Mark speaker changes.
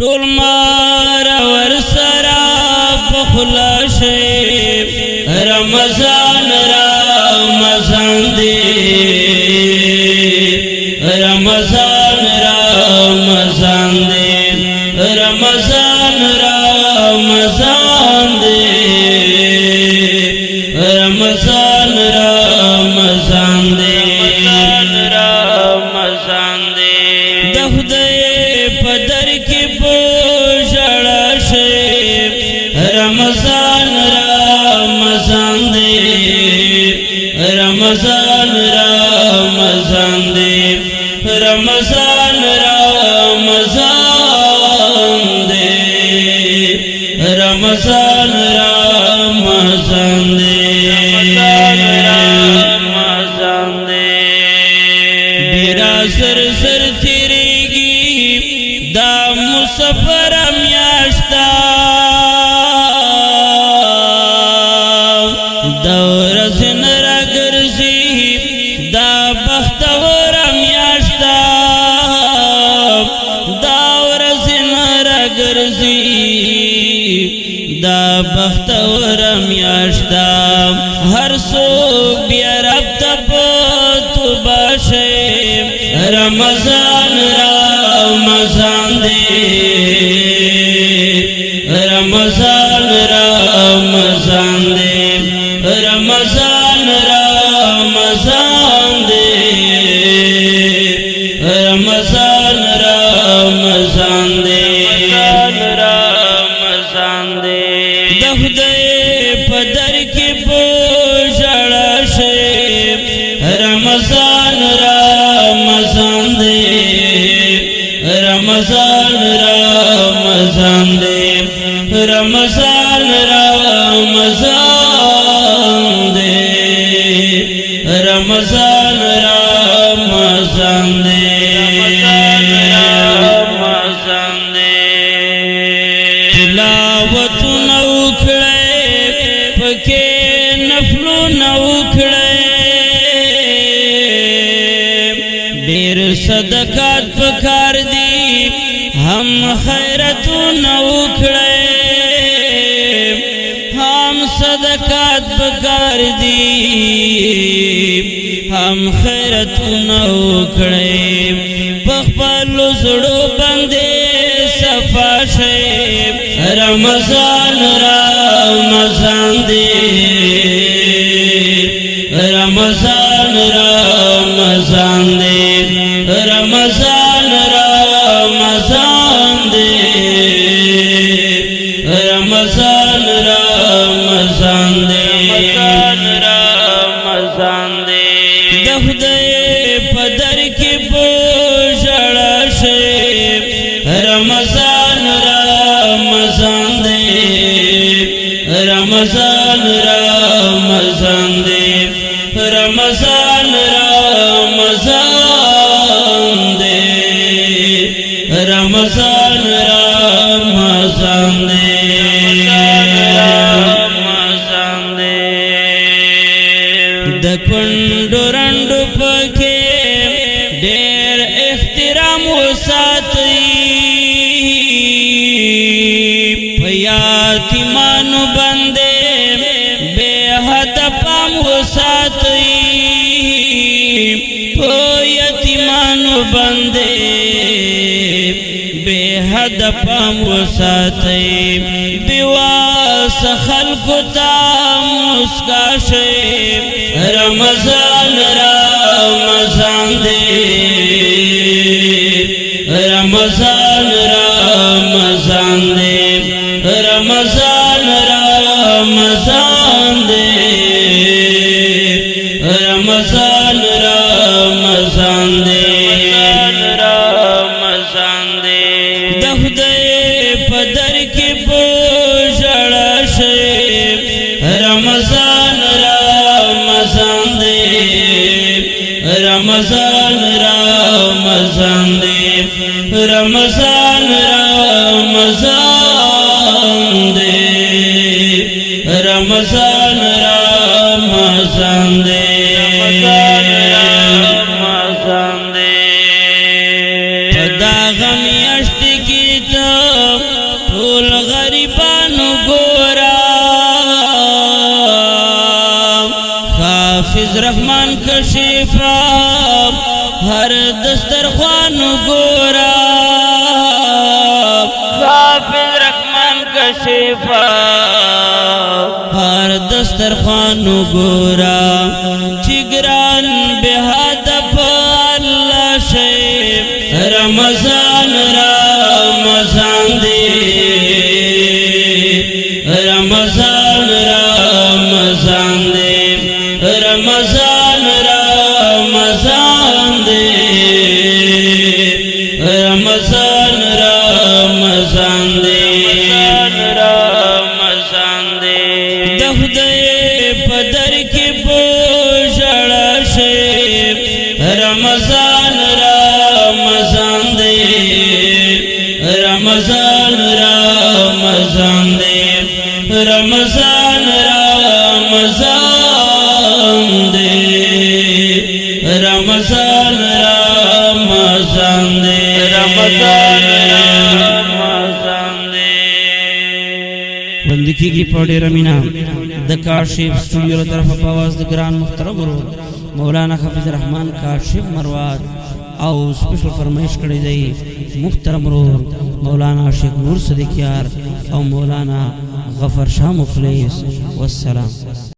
Speaker 1: ټول مار ورسره بخلا شي رمضان رمضان دی رمضان رمضان دی رمضان رمضان دی رمضان رمضان دی رمضان دی د خدای په در کې پوښړا شي رمضان رمضان دی رمضان رمضان دی رمضان رمضان دی رمضان رمضان دی رمضان دی بیرا سر سر تیریږي دا مسافر میاشتا دور زن را ګرځي دا بختور میاشتا دور زن را ګرځي دا بختور میاشتا هر څوک بیا رب ته توبه شي رمضان رمضان دی رمضان رمضان دی رمضان رمضان دی رمضان رمضان دی رمضان دی د خدای په در کې پوښړا شي رمضان رمضان دی رمضان رمضان دی رمضان رمضان دی رمضان رمضان دی رمضان دی تلاوت نو کړه پکې نفل نو کړه ډېر صدقات پکار دي هم خیرت نو کړه هم صدقات پکار دي هم خیرت نو کړه پخپل زړو باندې صفا شي رمضان رمضان دی رمضان رمضان دی رمضان رمضان دی رمضان رمضان دی رمضان دی د خدای په در کې پوښړا شي رمضان رمضان دی رمضان رمضان دی رمضان رمضان دی رمضان رمضان دی رمضان دی د کندو رندو پکې ډېر احترام وساتي په یتیمانو باندې بے حد پام وساتي په یتیمانو باندې بے حد پام وساتي بیواس خلق ته مسکا شي رمضان رمضان دی رمضان رمضان دی رمضان رمضان دی رمضان رمضان دی رمضان دی د خدای په در کې پوښړا شي رمضان رمضان دی رمضان رمضان دی رمضان رمضان دی رمضان رمضان دی رمضان دی دا غم یشت کی تو ټول غریبانو ګورا حافظ رحمان کشفا ہر دسترخوان گورا حافظ رحمان کشفا ہر دسترخوان گورا چگران بہادب اللہ شیب رمضان رمضان دے رمضان رمضان دے رمضان رمضان دے رمضان رمضان دے رمضان دے دخدے پدر کی بوجھڑا شیب رمضان رمضان دے رمضان رمضان دے رمضان رمضان دے رمضان رمضان دے رمضان رمضان دے بندگی کی پڑے رمینا د کاشف سٹوڈیو له طرف په आवाज د ګران محترم ورور مولانا حافظ رحمان کاشف مرواد او سپیشل فرمایش کړی دی محترم ورور مولانا شیخ نور صدیق یار او مولانا غفر شاه مخلص والسلام.